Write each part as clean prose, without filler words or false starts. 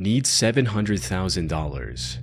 Needs $700,000.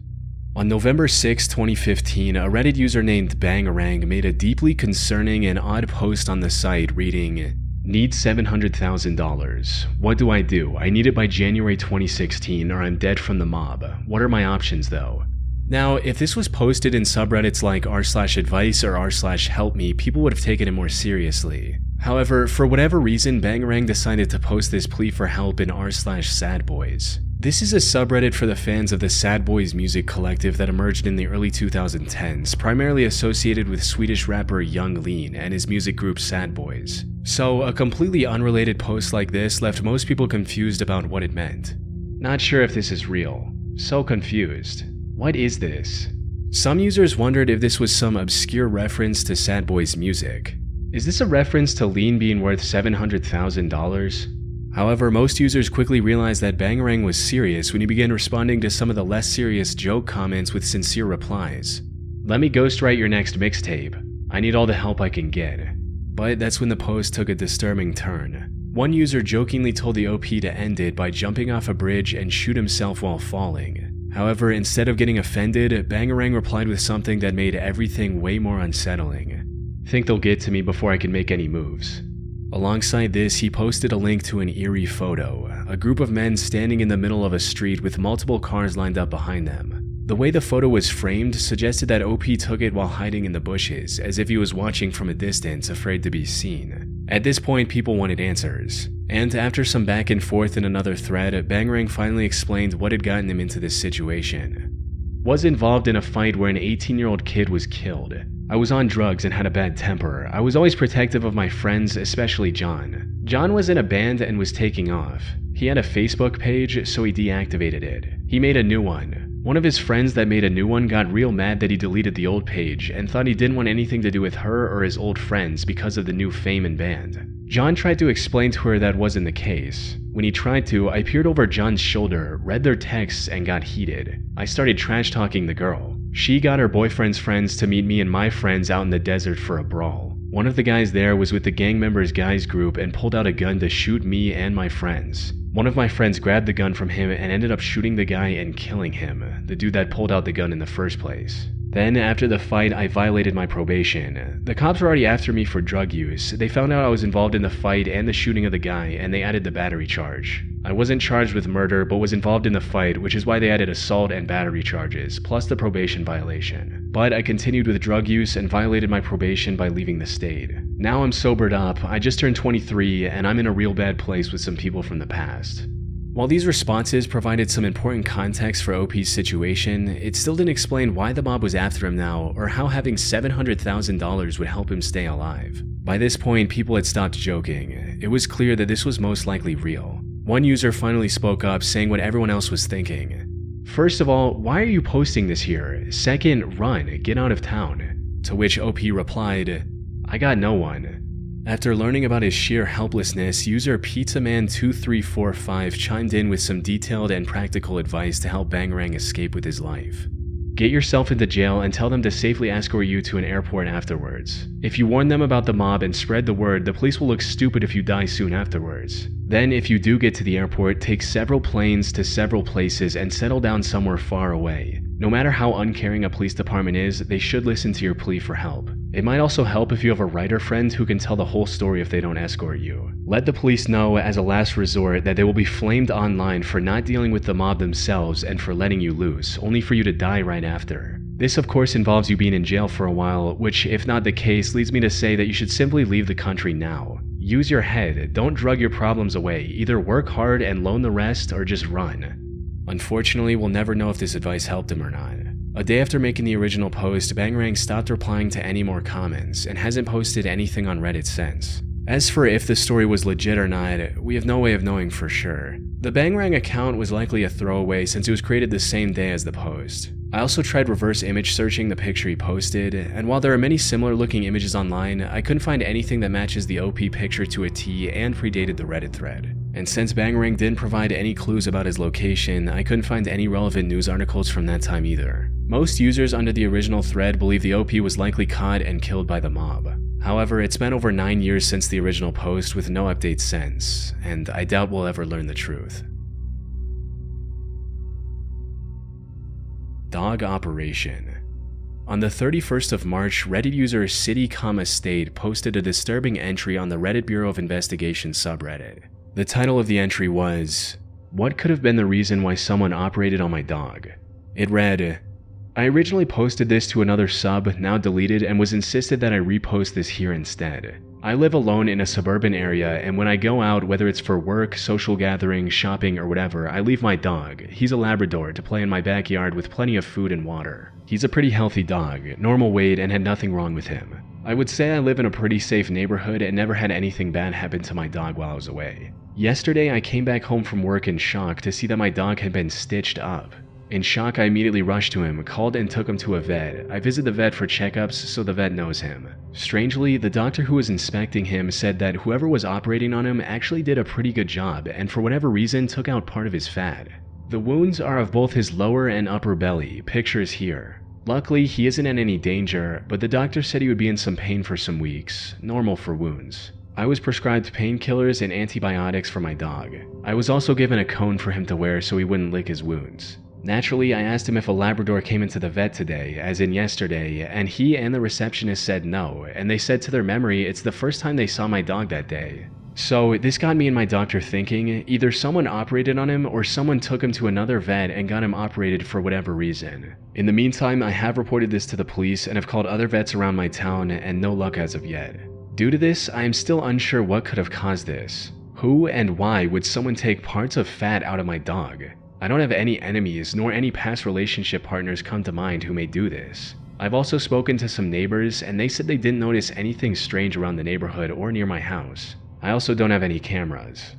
On November 6, 2015, a Reddit user named Bangarang made a deeply concerning and odd post on the site reading, "Needs $700,000. What do? I need it by January 2016 or I'm dead from the mob. What are my options though?" Now, if this was posted in subreddits like r/advice or r/helpme, people would have taken it more seriously. However, for whatever reason, Bangarang decided to post this plea for help in r/sadboys. This is a subreddit for the fans of the Sad Boys music collective that emerged in the early 2010s, primarily associated with Swedish rapper Young Lean and his music group Sad Boys. So, a completely unrelated post like this left most people confused about what it meant. Not sure if this is real. So confused. What is this? Some users wondered if this was some obscure reference to Sad Boys music. Is this a reference to Lean being worth $700,000? However, most users quickly realized that Bangarang was serious when he began responding to some of the less serious joke comments with sincere replies. "Let me ghostwrite your next mixtape. I need all the help I can get." But that's when the post took a disturbing turn. One user jokingly told the OP to end it by jumping off a bridge and shoot himself while falling. However, instead of getting offended, Bangarang replied with something that made everything way more unsettling. "Think they'll get to me before I can make any moves." Alongside this, he posted a link to an eerie photo, a group of men standing in the middle of a street with multiple cars lined up behind them. The way the photo was framed suggested that OP took it while hiding in the bushes, as if he was watching from a distance, afraid to be seen. At this point, people wanted answers. And after some back and forth in another thread, Bangarang finally explained what had gotten him into this situation. "Was involved in a fight where an 18-year-old kid was killed. I was on drugs and had a bad temper. I was always protective of my friends, especially John. John was in a band and was taking off. He had a Facebook page, so he deactivated it. He made a new one. One of his friends that made a new one got real mad that he deleted the old page and thought he didn't want anything to do with her or his old friends because of the new fame and band. John tried to explain to her that wasn't the case. When he tried to, I peered over John's shoulder, read their texts, and got heated. I started trash-talking the girl. She got her boyfriend's friends to meet me and my friends out in the desert for a brawl. One of the guys there was with the gang members' guys group and pulled out a gun to shoot me and my friends. One of my friends grabbed the gun from him and ended up shooting the guy and killing him, the dude that pulled out the gun in the first place. Then, after the fight, I violated my probation. The cops were already after me for drug use. They found out I was involved in the fight and the shooting of the guy, and they added the battery charge. I wasn't charged with murder, but was involved in the fight, which is why they added assault and battery charges, plus the probation violation. But I continued with drug use and violated my probation by leaving the state. Now I'm sobered up, I just turned 23, and I'm in a real bad place with some people from the past. While these responses provided some important context for OP's situation, it still didn't explain why the mob was after him now or how having $700,000 would help him stay alive. By this point, people had stopped joking. It was clear that this was most likely real. One user finally spoke up, saying what everyone else was thinking. "First of all, why are you posting this here? Second, run, get out of town." To which OP replied, "I got no one." After learning about his sheer helplessness, user PizzaMan2345 chimed in with some detailed and practical advice to help Bangarang escape with his life. "Get yourself into jail and tell them to safely escort you to an airport afterwards. If you warn them about the mob and spread the word, the police will look stupid if you die soon afterwards. Then, if you do get to the airport, take several planes to several places and settle down somewhere far away. No matter how uncaring a police department is, they should listen to your plea for help. It might also help if you have a writer friend who can tell the whole story if they don't escort you. Let the police know as a last resort that they will be flamed online for not dealing with the mob themselves and for letting you loose, only for you to die right after. This of course involves you being in jail for a while, which if not the case leads me to say that you should simply leave the country now. Use your head, don't drug your problems away, either work hard and loan the rest or just run." Unfortunately, we'll never know if this advice helped him or not. A day after making the original post, Bangarang stopped replying to any more comments and hasn't posted anything on Reddit since. As for if the story was legit or not, we have no way of knowing for sure. The Bangarang account was likely a throwaway since it was created the same day as the post. I also tried reverse image searching the picture he posted, and while there are many similar looking images online, I couldn't find anything that matches the OP picture to a T and predated the Reddit thread. And since Bangarang didn't provide any clues about his location, I couldn't find any relevant news articles from that time either. Most users under the original thread believe the OP was likely caught and killed by the mob. However, it's been over 9 years since the original post with no updates since, and I doubt we'll ever learn the truth. Dog Operation. On the 31st of March, Reddit user City, State posted a disturbing entry on the Reddit Bureau of Investigation subreddit. The title of the entry was, "What could have been the reason why someone operated on my dog?" It read, "I originally posted this to another sub, now deleted, and was insisted that I repost this here instead. I live alone in a suburban area, and when I go out, whether it's for work, social gathering, shopping, or whatever, I leave my dog, he's a Labrador, to play in my backyard with plenty of food and water. He's a pretty healthy dog, normal weight, and had nothing wrong with him. I would say I live in a pretty safe neighborhood and never had anything bad happen to my dog while I was away. Yesterday, I came back home from work in shock to see that my dog had been stitched up. In shock, I immediately rushed to him, called and took him to a vet. I visited the vet for checkups, so the vet knows him. Strangely, the doctor who was inspecting him said that whoever was operating on him actually did a pretty good job, and for whatever reason took out part of his fat. The wounds are of both his lower and upper belly, pictures here. Luckily, he isn't in any danger, but the doctor said he would be in some pain for some weeks, normal for wounds. I was prescribed painkillers and antibiotics for my dog. I was also given a cone for him to wear so he wouldn't lick his wounds. Naturally, I asked him if a Labrador came into the vet today, as in yesterday, and he and the receptionist said no, and they said to their memory it's the first time they saw my dog that day. So this got me and my doctor thinking, either someone operated on him or someone took him to another vet and got him operated for whatever reason. In the meantime, I have reported this to the police and have called other vets around my town, and no luck as of yet. Due to this, I am still unsure what could have caused this. Who and why would someone take parts of fat out of my dog? I don't have any enemies nor any past relationship partners come to mind who may do this. I've also spoken to some neighbors and they said they didn't notice anything strange around the neighborhood or near my house. I also don't have any cameras.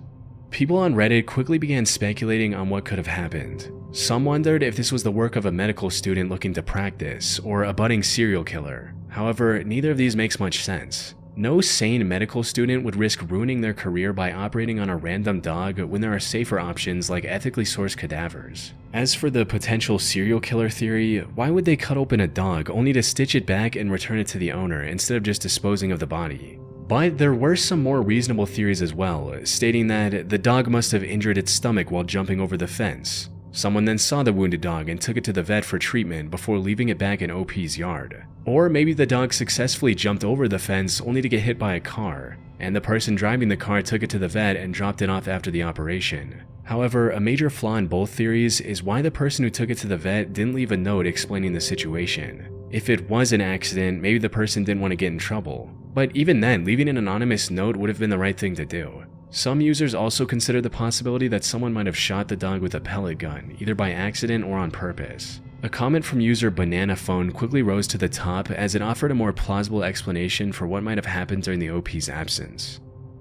People on Reddit quickly began speculating on what could have happened. Some wondered if this was the work of a medical student looking to practice or a budding serial killer. However, neither of these makes much sense. No sane medical student would risk ruining their career by operating on a random dog when there are safer options like ethically sourced cadavers. As for the potential serial killer theory, why would they cut open a dog only to stitch it back and return it to the owner instead of just disposing of the body? But there were some more reasonable theories as well, stating that the dog must have injured its stomach while jumping over the fence. Someone then saw the wounded dog and took it to the vet for treatment before leaving it back in OP's yard. Or maybe the dog successfully jumped over the fence only to get hit by a car, and the person driving the car took it to the vet and dropped it off after the operation. However, a major flaw in both theories is why the person who took it to the vet didn't leave a note explaining the situation. If it was an accident, maybe the person didn't want to get in trouble. But even then, leaving an anonymous note would have been the right thing to do. Some users also consider the possibility that someone might have shot the dog with a pellet gun, either by accident or on purpose. A comment from user Banana Phone quickly rose to the top as it offered a more plausible explanation for what might have happened during the OP's absence.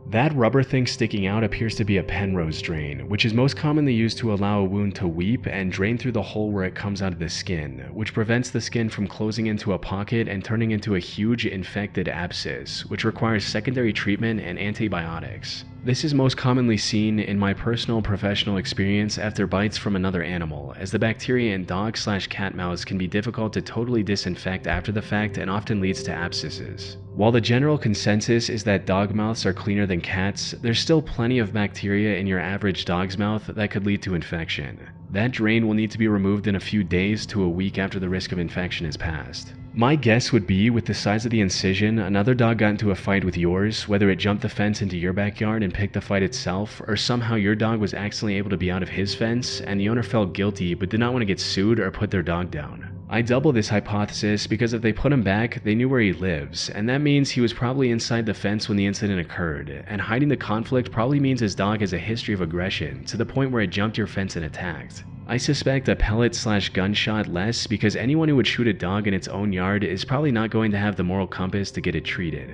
That rubber thing sticking out appears to be a Penrose drain, which is most commonly used to allow a wound to weep and drain through the hole where it comes out of the skin, which prevents the skin from closing into a pocket and turning into a huge infected abscess, which requires secondary treatment and antibiotics. This is most commonly seen in my personal professional experience after bites from another animal, as the bacteria in dog/cat mouths can be difficult to totally disinfect after the fact and often leads to abscesses. While the general consensus is that dog mouths are cleaner than cats, there's still plenty of bacteria in your average dog's mouth that could lead to infection. That drain will need to be removed in a few days to a week after the risk of infection is passed. My guess would be, with the size of the incision, another dog got into a fight with yours, whether it jumped the fence into your backyard and picked the fight itself, or somehow your dog was accidentally able to be out of his fence, and the owner felt guilty but did not want to get sued or put their dog down. I double this hypothesis because if they put him back, they knew where he lives, and that means he was probably inside the fence when the incident occurred, and hiding the conflict probably means his dog has a history of aggression, to the point where it jumped your fence and attacked. I suspect a pellet/gunshot less because anyone who would shoot a dog in its own yard is probably not going to have the moral compass to get it treated.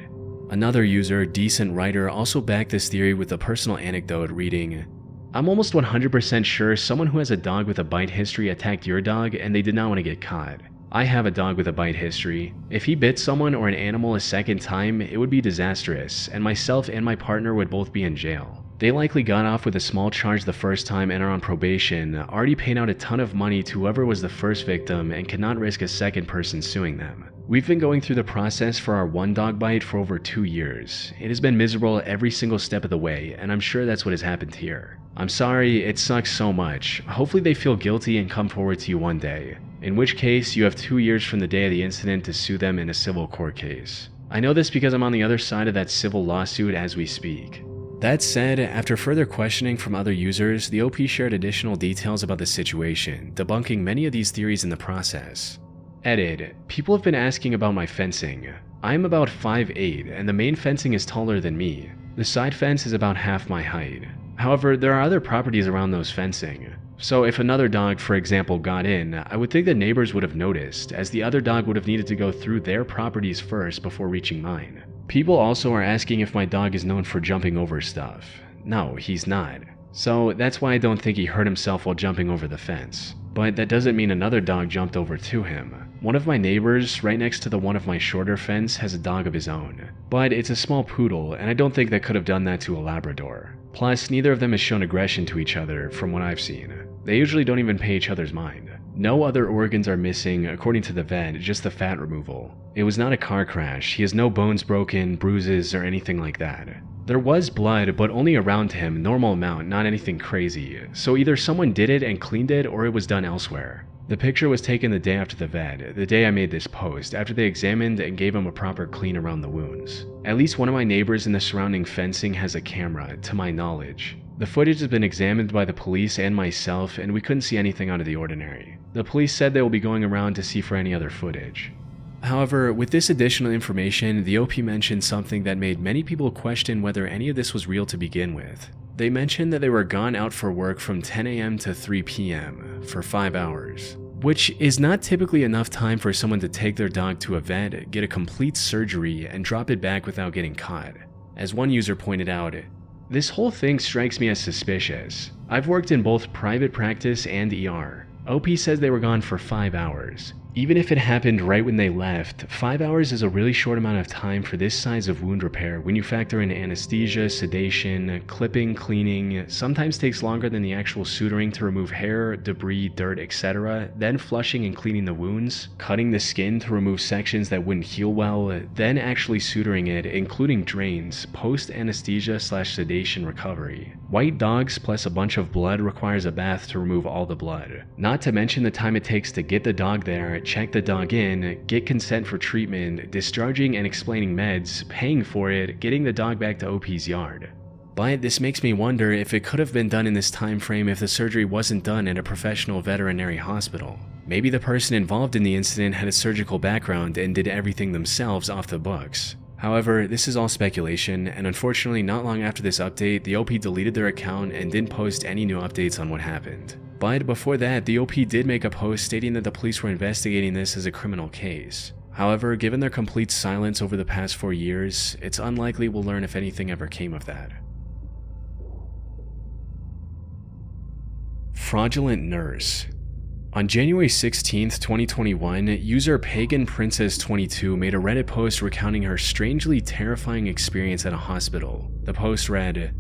Another user, Decent Writer, also backed this theory with a personal anecdote reading, "I'm almost 100% sure someone who has a dog with a bite history attacked your dog and they did not want to get caught. I have a dog with a bite history. If he bit someone or an animal a second time, it would be disastrous, and myself and my partner would both be in jail. They likely got off with a small charge the first time and are on probation, already paying out a ton of money to whoever was the first victim and cannot risk a second person suing them. We've been going through the process for our one dog bite for over 2 years. It has been miserable every single step of the way, and I'm sure that's what has happened here. I'm sorry, it sucks so much. Hopefully they feel guilty and come forward to you one day, in which case you have 2 years from the day of the incident to sue them in a civil court case. I know this because I'm on the other side of that civil lawsuit as we speak. That said, after further questioning from other users, the OP shared additional details about the situation, debunking many of these theories in the process. Edit. People have been asking about my fencing. I am about 5'8", and the main fencing is taller than me. The side fence is about half my height. However, there are other properties around those fencing. So if another dog, for example, got in, I would think the neighbors would have noticed, as the other dog would have needed to go through their properties first before reaching mine. People also are asking if my dog is known for jumping over stuff. No, he's not. So that's why I don't think he hurt himself while jumping over the fence. But that doesn't mean another dog jumped over to him. One of my neighbors, right next to the one of my shorter fence, has a dog of his own. But it's a small poodle, and I don't think they could have done that to a Labrador. Plus, neither of them has shown aggression to each other, from what I've seen. They usually don't even pay each other's mind. No other organs are missing, according to the vet, just the fat removal. It was not a car crash. He has no bones broken, bruises, or anything like that. There was blood, but only around him, normal amount, not anything crazy. So either someone did it and cleaned it, or it was done elsewhere. The picture was taken the day after the vet, the day I made this post, after they examined and gave him a proper clean around the wounds. At least one of my neighbors in the surrounding fencing has a camera, to my knowledge. The footage has been examined by the police and myself, and we couldn't see anything out of the ordinary. The police said they will be going around to see for any other footage. However, with this additional information, the OP mentioned something that made many people question whether any of this was real to begin with. They mentioned that they were gone out for work from 10 a.m. to 3 p.m. for 5 hours, which is not typically enough time for someone to take their dog to a vet, get a complete surgery, and drop it back without getting caught. As one user pointed out, "This whole thing strikes me as suspicious. I've worked in both private practice and ER. OP says they were gone for 5 hours. Even if it happened right when they left, 5 hours is a really short amount of time for this size of wound repair when you factor in anesthesia, sedation, clipping, cleaning. Sometimes takes longer than the actual suturing to remove hair, debris, dirt, etc., then flushing and cleaning the wounds, cutting the skin to remove sections that wouldn't heal well, then actually suturing it, including drains, post-anesthesia/sedation recovery. White dogs plus a bunch of blood requires a bath to remove all the blood. Not to mention the time it takes to get the dog there, check the dog in, get consent for treatment, discharging and explaining meds, paying for it, getting the dog back to OP's yard. But this makes me wonder if it could have been done in this time frame if the surgery wasn't done at a professional veterinary hospital. Maybe the person involved in the incident had a surgical background and did everything themselves off the books. However, this is all speculation, and unfortunately not long after this update, the OP deleted their account and didn't post any new updates on what happened. But before that, the OP did make a post stating that the police were investigating this as a criminal case. However, given their complete silence over the past 4 years, it's unlikely we'll learn if anything ever came of that. Fraudulent nurse. On January 16, 2021, user Pagan Princess 22 made a Reddit post recounting her strangely terrifying experience at a hospital. The post read,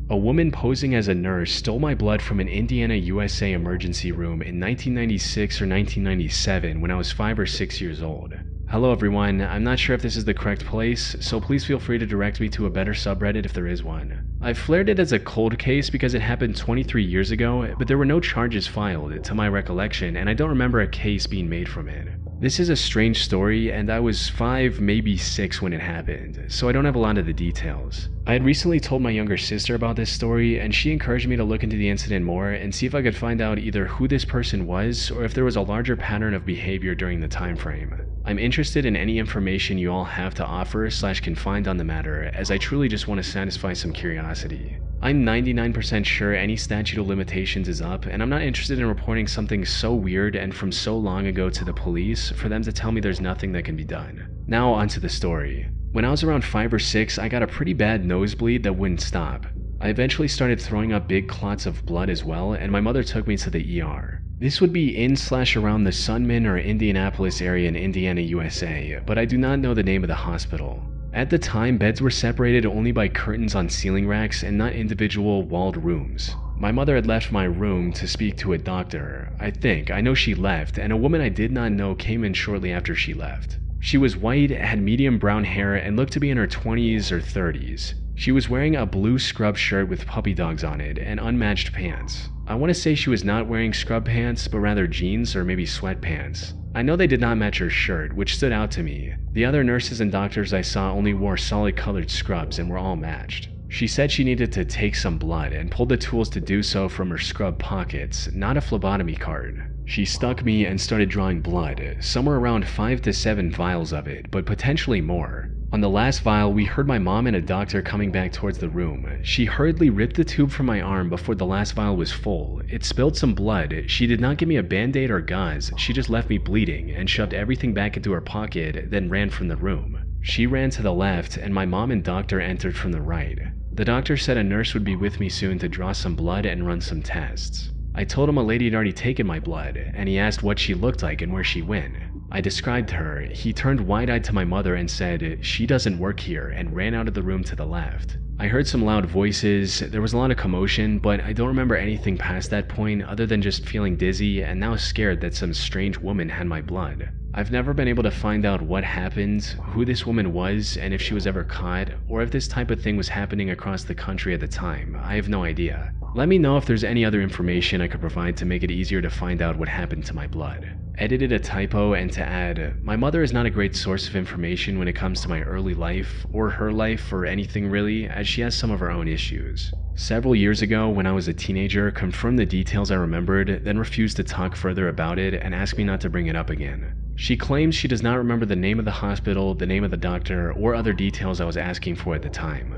"A woman posing as a nurse stole my blood from an Indiana, USA emergency room in 1996 or 1997 when I was 5 or 6 years old. Hello everyone, I'm not sure if this is the correct place, so please feel free to direct me to a better subreddit if there is one. I've flared it as a cold case because it happened 23 years ago, but there were no charges filed, to my recollection, and I don't remember a case being made from it. This is a strange story, and I was 5, maybe 6 when it happened, so I don't have a lot of the details. I had recently told my younger sister about this story, and she encouraged me to look into the incident more and see if I could find out either who this person was or if there was a larger pattern of behavior during the time frame. I'm interested in any information you all have to offer / can find on the matter, as I truly just want to satisfy some curiosity. I'm 99% sure any statute of limitations is up, and I'm not interested in reporting something so weird and from so long ago to the police for them to tell me there's nothing that can be done. Now onto the story. When I was around 5 or 6, I got a pretty bad nosebleed that wouldn't stop. I eventually started throwing up big clots of blood as well, and my mother took me to the ER. This would be in / around the Sunman or Indianapolis area in Indiana, USA, but I do not know the name of the hospital. At the time, beds were separated only by curtains on ceiling racks and not individual walled rooms. My mother had left my room to speak to a doctor. I know she left, and a woman I did not know came in shortly after she left. She was white, had medium brown hair, and looked to be in her 20s or 30s. She was wearing a blue scrub shirt with puppy dogs on it and unmatched pants. I want to say she was not wearing scrub pants, but rather jeans or maybe sweatpants. I know they did not match her shirt, which stood out to me. The other nurses and doctors I saw only wore solid colored scrubs and were all matched. She said she needed to take some blood and pulled the tools to do so from her scrub pockets, not a phlebotomy card. She stuck me and started drawing blood, somewhere around 5 to 7 vials of it, but potentially more. On the last vial, we heard my mom and a doctor coming back towards the room. She hurriedly ripped the tube from my arm before the last vial was full. It spilled some blood. She did not give me a band-aid or gauze. She just left me bleeding and shoved everything back into her pocket, then ran from the room. She ran to the left, and my mom and doctor entered from the right. The doctor said a nurse would be with me soon to draw some blood and run some tests. I told him a lady had already taken my blood, and he asked what she looked like and where she went. I described her. He turned wide-eyed to my mother and said, "She doesn't work here," and ran out of the room to the left. I heard some loud voices, there was a lot of commotion, but I don't remember anything past that point other than just feeling dizzy and now scared that some strange woman had my blood. I've never been able to find out what happened, who this woman was, and if she was ever caught, or if this type of thing was happening across the country at the time. I have no idea. Let me know if there's any other information I could provide to make it easier to find out what happened to my blood. Edited a typo and to add, my mother is not a great source of information when it comes to my early life, or her life, or anything really, as she has some of her own issues. Several years ago, when I was a teenager, confirmed the details I remembered, then refused to talk further about it and asked me not to bring it up again. She claims she does not remember the name of the hospital, the name of the doctor, or other details I was asking for at the time.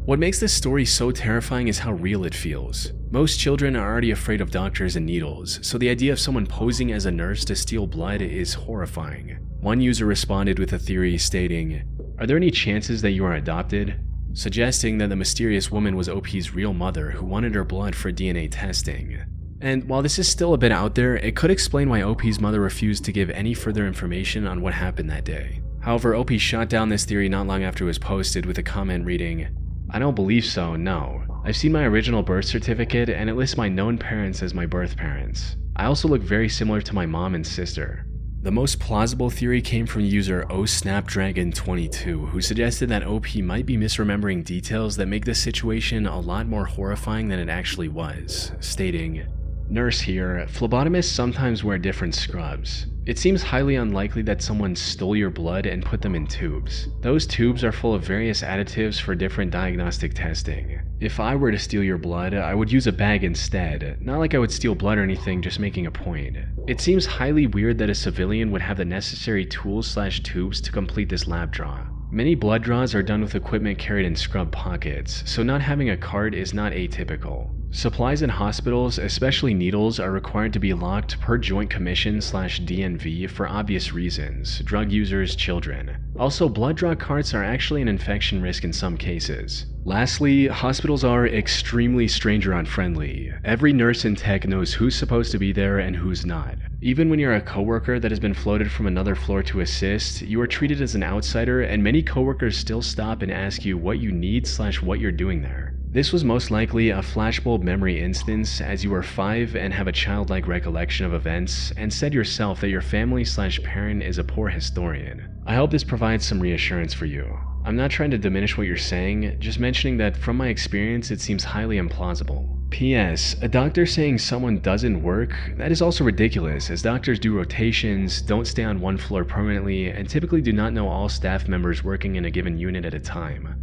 What makes this story so terrifying is how real it feels. Most children are already afraid of doctors and needles, so the idea of someone posing as a nurse to steal blood is horrifying. One user responded with a theory stating, "Are there any chances that you are adopted?" Suggesting that the mysterious woman was OP's real mother who wanted her blood for DNA testing. And while this is still a bit out there, it could explain why OP's mother refused to give any further information on what happened that day. However, OP shot down this theory not long after it was posted with a comment reading, "I don't believe so, no. I've seen my original birth certificate and it lists my known parents as my birth parents. I also look very similar to my mom and sister." The most plausible theory came from user OSnapdragon22, who suggested that OP might be misremembering details that make this situation a lot more horrifying than it actually was, stating, "Nurse here, phlebotomists sometimes wear different scrubs. It seems highly unlikely that someone stole your blood and put them in tubes. Those tubes are full of various additives for different diagnostic testing. If I were to steal your blood, I would use a bag instead, not like I would steal blood or anything, just making a point. It seems highly weird that a civilian would have the necessary tools/tubes to complete this lab draw. Many blood draws are done with equipment carried in scrub pockets, so not having a cart is not atypical. Supplies in hospitals, especially needles, are required to be locked per Joint Commission/DNV for obvious reasons, drug users, children. Also, blood draw carts are actually an infection risk in some cases. Lastly, hospitals are extremely stranger unfriendly. Every nurse and tech knows who's supposed to be there and who's not. Even when you're a coworker that has been floated from another floor to assist, you are treated as an outsider, and many coworkers still stop and ask you what you need/what you're doing there. This was most likely a flashbulb memory instance, as you were 5 and have a childlike recollection of events, and said yourself that your family/parent is a poor historian. I hope this provides some reassurance for you. I'm not trying to diminish what you're saying, just mentioning that from my experience it seems highly implausible. P.S. A doctor saying someone doesn't work? That is also ridiculous, as doctors do rotations, don't stay on one floor permanently, and typically do not know all staff members working in a given unit at a time.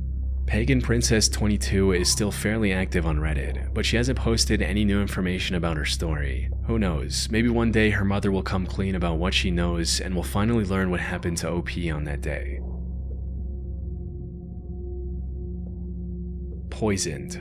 Pagan Princess 22 is still fairly active on Reddit, but she hasn't posted any new information about her story. Who knows, maybe one day her mother will come clean about what she knows and will finally learn what happened to OP on that day. Poisoned.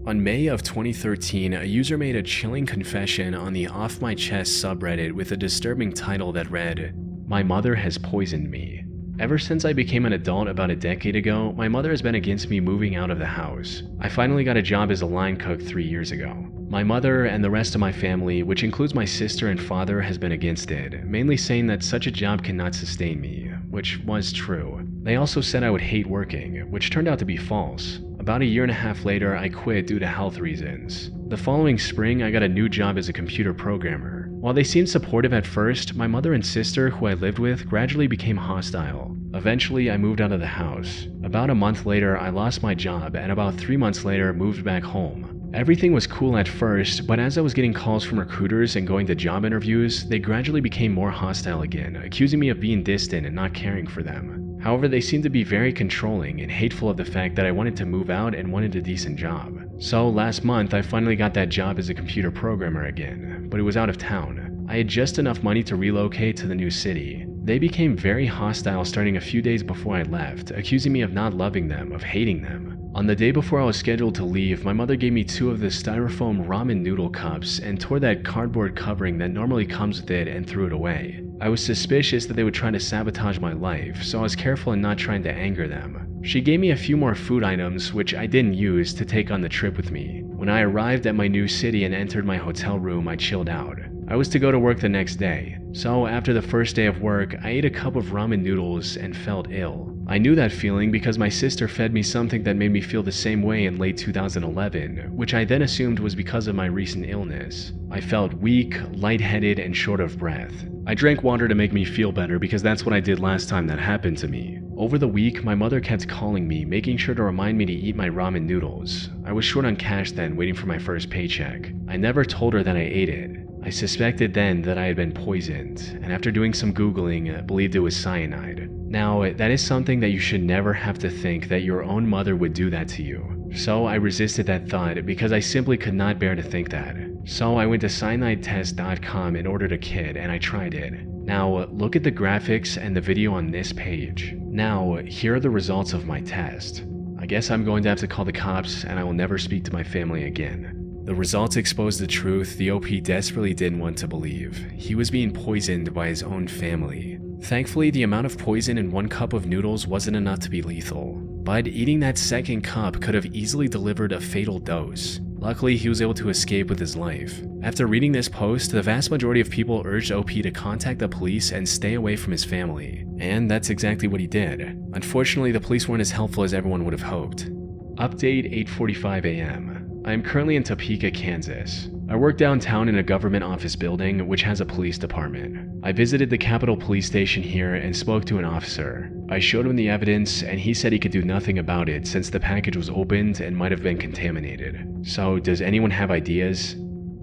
On May of 2013, a user made a chilling confession on the Off My Chest subreddit with a disturbing title that read, "My mother has poisoned me. Ever since I became an adult about a decade ago, my mother has been against me moving out of the house. I finally got a job as a line cook 3 years ago. My mother and the rest of my family, which includes my sister and father, has been against it, mainly saying that such a job cannot sustain me," which was true. They also said I would hate working, which turned out to be false. About a year and a half later, I quit due to health reasons. The following spring, I got a new job as a computer programmer. While they seemed supportive at first, my mother and sister, who I lived with, gradually became hostile. Eventually, I moved out of the house. About a month later, I lost my job, and about 3 months later, moved back home. Everything was cool at first, but as I was getting calls from recruiters and going to job interviews, they gradually became more hostile again, accusing me of being distant and not caring for them. However, they seemed to be very controlling and hateful of the fact that I wanted to move out and wanted a decent job. So last month, I finally got that job as a computer programmer again, but it was out of town. I had just enough money to relocate to the new city. They became very hostile starting a few days before I left, accusing me of not loving them, of hating them. On the day before I was scheduled to leave, my mother gave me 2 of the styrofoam ramen noodle cups and tore that cardboard covering that normally comes with it and threw it away. I was suspicious that they would try to sabotage my life, so I was careful in not trying to anger them. She gave me a few more food items, which I didn't use, to take on the trip with me. When I arrived at my new city and entered my hotel room, I chilled out. I was to go to work the next day, so after the first day of work, I ate a cup of ramen noodles and felt ill. I knew that feeling because my sister fed me something that made me feel the same way in late 2011, which I then assumed was because of my recent illness. I felt weak, lightheaded, and short of breath. I drank water to make me feel better because that's what I did last time that happened to me. Over the week, my mother kept calling me, making sure to remind me to eat my ramen noodles. I was short on cash then, waiting for my first paycheck. I never told her that I ate it. I suspected then that I had been poisoned, and after doing some Googling, believed it was cyanide. Now, that is something that you should never have to think that your own mother would do that to you. So I resisted that thought because I simply could not bear to think that. So I went to cyanidetest.com and ordered a kit, and I tried it. Now, look at the graphics and the video on this page. Now, here are the results of my test. I guess I'm going to have to call the cops, and I will never speak to my family again. The results exposed the truth the OP desperately didn't want to believe. He was being poisoned by his own family. Thankfully, the amount of poison in 1 cup of noodles wasn't enough to be lethal, but eating that second cup could have easily delivered a fatal dose. Luckily, he was able to escape with his life. After reading this post, the vast majority of people urged OP to contact the police and stay away from his family. And that's exactly what he did. Unfortunately, the police weren't as helpful as everyone would have hoped. Update 8:45 a.m. I am currently in Topeka, Kansas. I work downtown in a government office building which has a police department. I visited the Capitol Police Station here and spoke to an officer. I showed him the evidence and he said he could do nothing about it since the package was opened and might have been contaminated. So does anyone have ideas?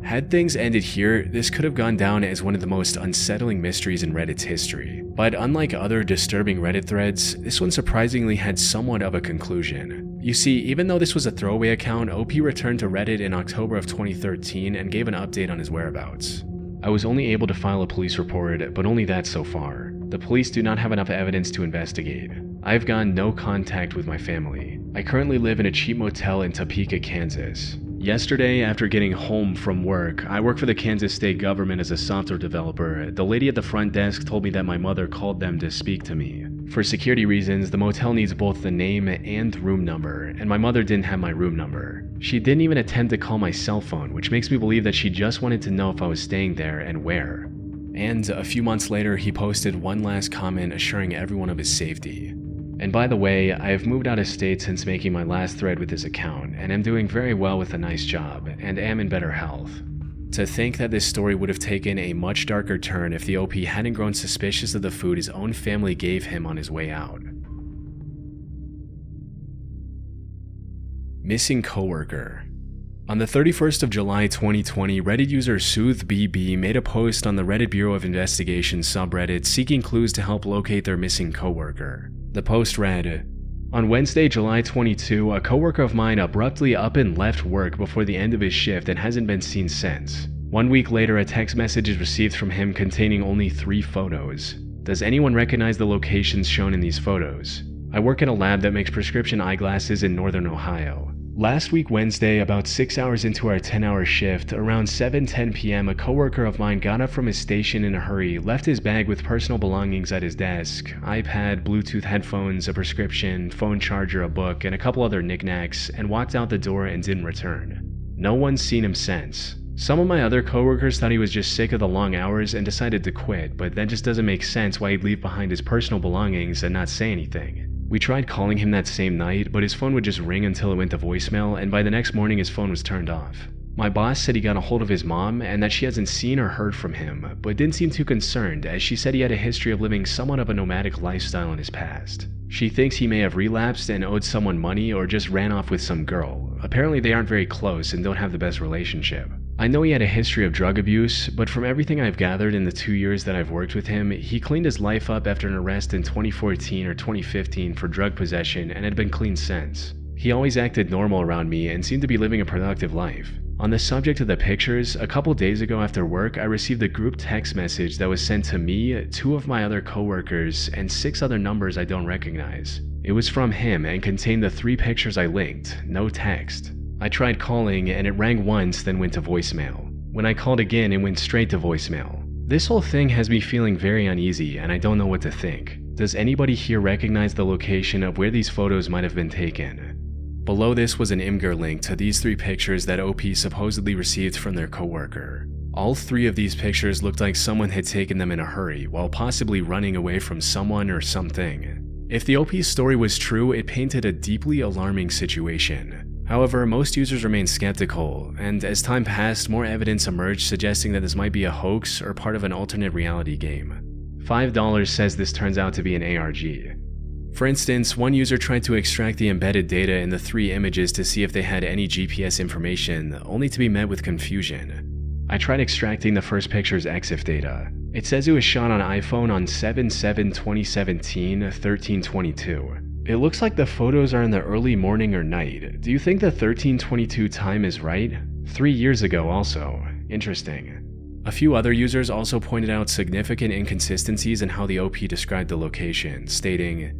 Had things ended here, this could have gone down as one of the most unsettling mysteries in Reddit's history. But unlike other disturbing Reddit threads, this one surprisingly had somewhat of a conclusion. You see, even though this was a throwaway account, OP returned to Reddit in October of 2013 and gave an update on his whereabouts. I was only able to file a police report, but only that so far. The police do not have enough evidence to investigate. I've gotten no contact with my family. I currently live in a cheap motel in Topeka, Kansas. Yesterday, after getting home from work, I work for the Kansas state government as a software developer. The lady at the front desk told me that my mother called them to speak to me. For security reasons, the motel needs both the name and room number, and my mother didn't have my room number. She didn't even attempt to call my cell phone, which makes me believe that she just wanted to know if I was staying there and where. And a few months later, he posted one last comment assuring everyone of his safety. And by the way, I have moved out of state since making my last thread with this account, and am doing very well with a nice job, and am in better health. To think that this story would have taken a much darker turn if the OP hadn't grown suspicious of the food his own family gave him on his way out. Missing coworker. On the 31st of July 2020, Reddit user SoothBB made a post on the Reddit Bureau of Investigation subreddit seeking clues to help locate their missing coworker. The post read, "On Wednesday, July 22, a coworker of mine abruptly up and left work before the end of his shift and hasn't been seen since. 1 week later, a text message is received from him containing only 3 photos. Does anyone recognize the locations shown in these photos? I work in a lab that makes prescription eyeglasses in northern Ohio. Last week Wednesday, about 6 hours into our 10-hour shift, around 7:10 p.m., a coworker of mine got up from his station in a hurry, left his bag with personal belongings at his desk, iPad, Bluetooth headphones, a prescription, phone charger, a book, and a couple other knickknacks, and walked out the door and didn't return. No one's seen him since. Some of my other coworkers thought he was just sick of the long hours and decided to quit, but that just doesn't make sense why he'd leave behind his personal belongings and not say anything. We tried calling him that same night, but his phone would just ring until it went to voicemail, and by the next morning his phone was turned off. My boss said he got a hold of his mom and that she hasn't seen or heard from him, but didn't seem too concerned as she said he had a history of living somewhat of a nomadic lifestyle in his past. She thinks he may have relapsed and owed someone money or just ran off with some girl. Apparently they aren't very close and don't have the best relationship. I know he had a history of drug abuse, but from everything I've gathered in the 2 years that I've worked with him, he cleaned his life up after an arrest in 2014 or 2015 for drug possession and had been clean since. He always acted normal around me and seemed to be living a productive life. On the subject of the pictures, a couple days ago after work, I received a group text message that was sent to me, 2 of my other coworkers, and 6 other numbers I don't recognize. It was from him and contained the 3 pictures I linked, no text. I tried calling and it rang once then went to voicemail. When I called again, it went straight to voicemail. This whole thing has me feeling very uneasy and I don't know what to think. Does anybody here recognize the location of where these photos might have been taken? Below this was an Imgur link to these 3 pictures that OP supposedly received from their coworker. All 3 of these pictures looked like someone had taken them in a hurry while possibly running away from someone or something. If the OP's story was true, it painted a deeply alarming situation. However, most users remained skeptical, and as time passed, more evidence emerged suggesting that this might be a hoax or part of an alternate reality game. $5 says this turns out to be an ARG. For instance, one user tried to extract the embedded data in the 3 images to see if they had any GPS information, only to be met with confusion. I tried extracting the first picture's EXIF data. It says it was shot on iPhone on 7/7/2017, 1322. It looks like the photos are in the early morning or night. Do you think the 1322 time is right? 3 years ago also. Interesting. A few other users also pointed out significant inconsistencies in how the OP described the location, stating,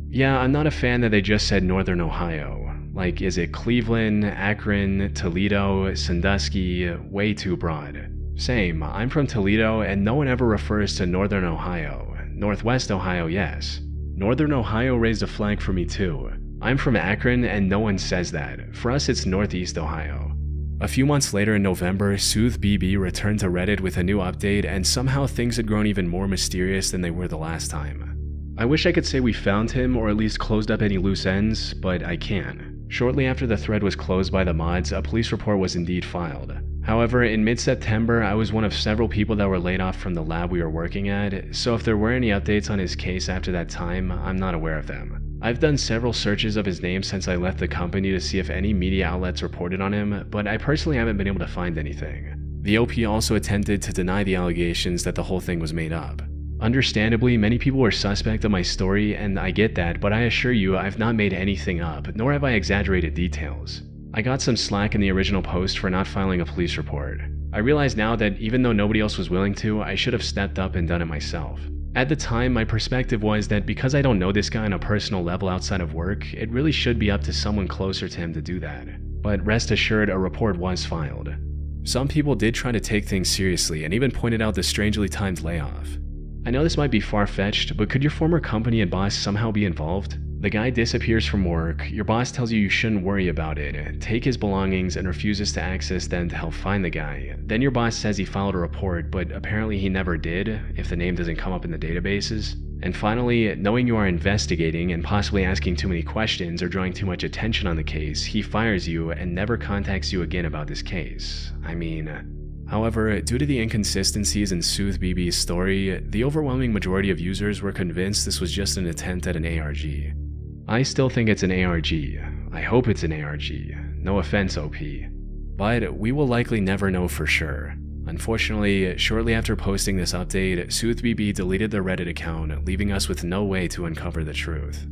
"Yeah, I'm not a fan that they just said Northern Ohio. Like, is it Cleveland, Akron, Toledo, Sandusky? Way too broad. Same, I'm from Toledo and no one ever refers to Northern Ohio. Northwest Ohio, yes. Northern Ohio raised a flag for me too. I'm from Akron and no one says that. For us it's Northeast Ohio." A few months later in November, SoothBB returned to Reddit with a new update and somehow things had grown even more mysterious than they were the last time. I wish I could say we found him or at least closed up any loose ends, but I can't. Shortly after the thread was closed by the mods, a police report was indeed filed. However, in mid-September, I was one of several people that were laid off from the lab we were working at, so if there were any updates on his case after that time, I'm not aware of them. I've done several searches of his name since I left the company to see if any media outlets reported on him, but I personally haven't been able to find anything. The OP also attempted to deny the allegations that the whole thing was made up. Understandably, many people were suspect of my story, and I get that, but I assure you I've not made anything up, nor have I exaggerated details. I got some slack in the original post for not filing a police report. I realize now that even though nobody else was willing to, I should have stepped up and done it myself. At the time, my perspective was that because I don't know this guy on a personal level outside of work, it really should be up to someone closer to him to do that. But rest assured, a report was filed. Some people did try to take things seriously and even pointed out the strangely timed layoff. I know this might be far-fetched, but could your former company and boss somehow be involved? The guy disappears from work, your boss tells you shouldn't worry about it, take his belongings and refuses to access them to help find the guy. Then your boss says he filed a report, but apparently he never did, if the name doesn't come up in the databases. And finally, knowing you are investigating and possibly asking too many questions or drawing too much attention on the case, he fires you and never contacts you again about this case. However, due to the inconsistencies in SoothBB's story, the overwhelming majority of users were convinced this was just an attempt at an ARG. I still think it's an ARG. I hope it's an ARG. No offense, OP. But we will likely never know for sure. Unfortunately, shortly after posting this update, SoothBB deleted their Reddit account, leaving us with no way to uncover the truth.